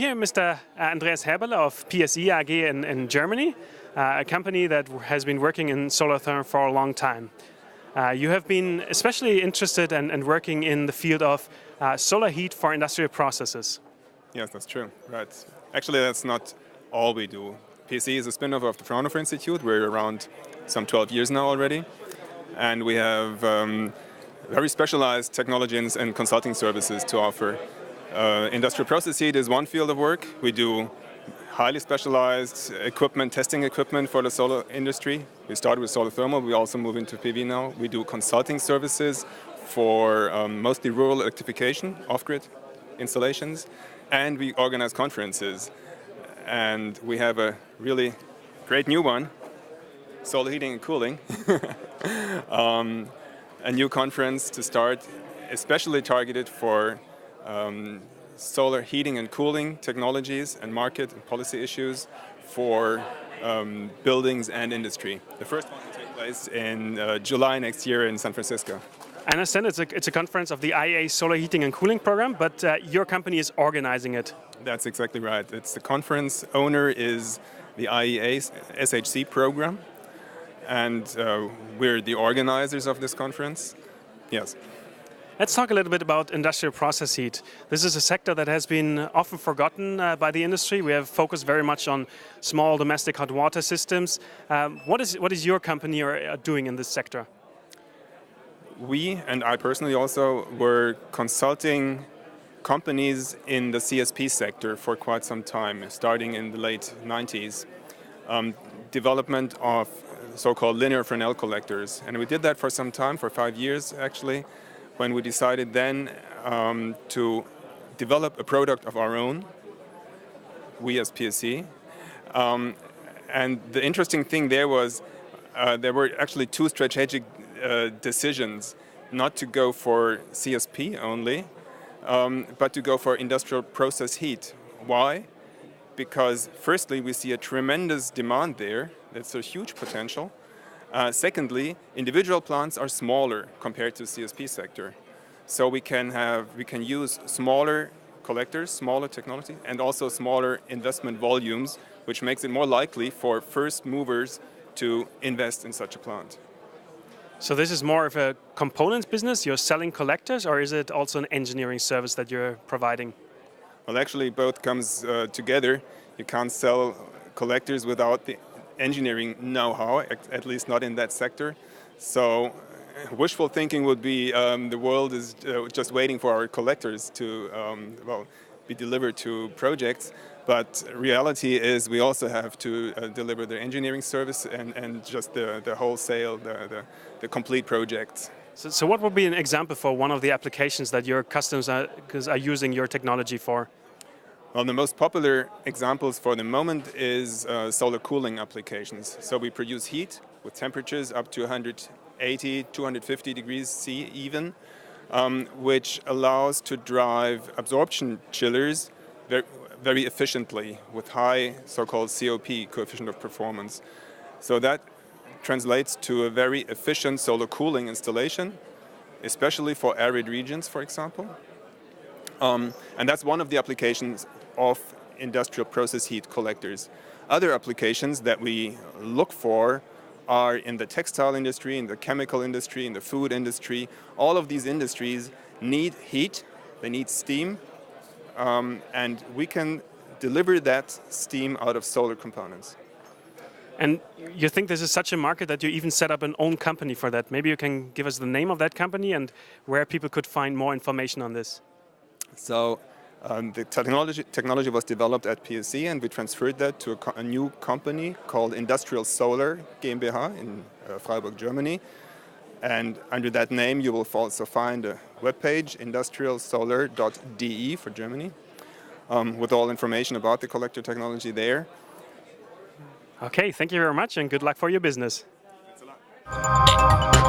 here Mr. Andreas Häberle of PSE AG in Germany, a company that has been working in solar thermal for a long time. You have been especially interested and working in the field of solar heat for industrial processes. Yes, that's true. Right. Actually, that's not all we do. PSE is a spin-off of the Fraunhofer Institute. We're around some 12 years now already. And we have very specialized technologies and consulting services to offer. Industrial process heat is one field of work. We do highly specialized equipment, testing equipment for the solar industry. We started with solar thermal. We also move into PV now. We do consulting services for mostly rural electrification, off-grid installations. And we organize conferences. And we have a really great new one, solar heating and cooling. A new conference to start, especially targeted for solar heating and cooling technologies and market and policy issues for buildings and industry. The first one will take place in July next year in San Francisco. I understand it's a conference of the IEA Solar Heating and Cooling Program, but your company is organizing it. That's exactly right. It's the conference owner is the IEA SHC program, and we're the organizers of this conference. Yes. Let's talk a little bit about industrial process heat. This is a sector that has been often forgotten by the industry. We have focused very much on small domestic hot water systems. What is your company doing in this sector? We, and I personally also, were consulting companies in the CSP sector for quite some time, starting in the late 90s. Development of so-called linear Fresnel collectors. And we did that for some time, for 5 years actually, when we decided then to develop a product of our own, we as PSE. And the interesting thing there was there were actually two strategic decisions, not to go for CSP only, but to go for industrial process heat. Why? Because firstly, we see a tremendous demand there. That's a huge potential. Secondly, individual plants are smaller compared to CSP sector. So we can use smaller collectors, smaller technology, and also smaller investment volumes, which makes it more likely for first movers to invest in such a plant. So this is more of a components business? You're selling collectors, or is it also an engineering service that you're providing? Well, actually, both comes together. You can't sell collectors without the engineering know-how, at least not in that sector. So wishful thinking would be the world is just waiting for our collectors to be delivered to projects. But reality is we also have to deliver the engineering service and just the wholesale, the complete project. So what would be an example for one of the applications that your customers are using your technology for? Well, the most popular examples for the moment is solar cooling applications. So we produce heat with temperatures up to 180, 250 degrees C even, which allows to drive absorption chillers very efficiently with high so-called COP, coefficient of performance. So that translates to a very efficient solar cooling installation, especially for arid regions, for example. And that's one of the applications of industrial process heat collectors. Other applications that we look for are in the textile industry, in the chemical industry, in the food industry. All of these industries need heat, they need steam, and we can deliver that steam out of solar components. And you think this is such a market that you even set up an own company for that? Maybe you can give us the name of that company and where people could find more information on this. So the technology was developed at PSE, and we transferred that to a new company called Industrial Solar GmbH in Freiburg, Germany. And under that name, you will also find a webpage, industrialsolar.de for Germany, with all information about the collector technology there. Okay, thank you very much and good luck for your business. Thanks a lot.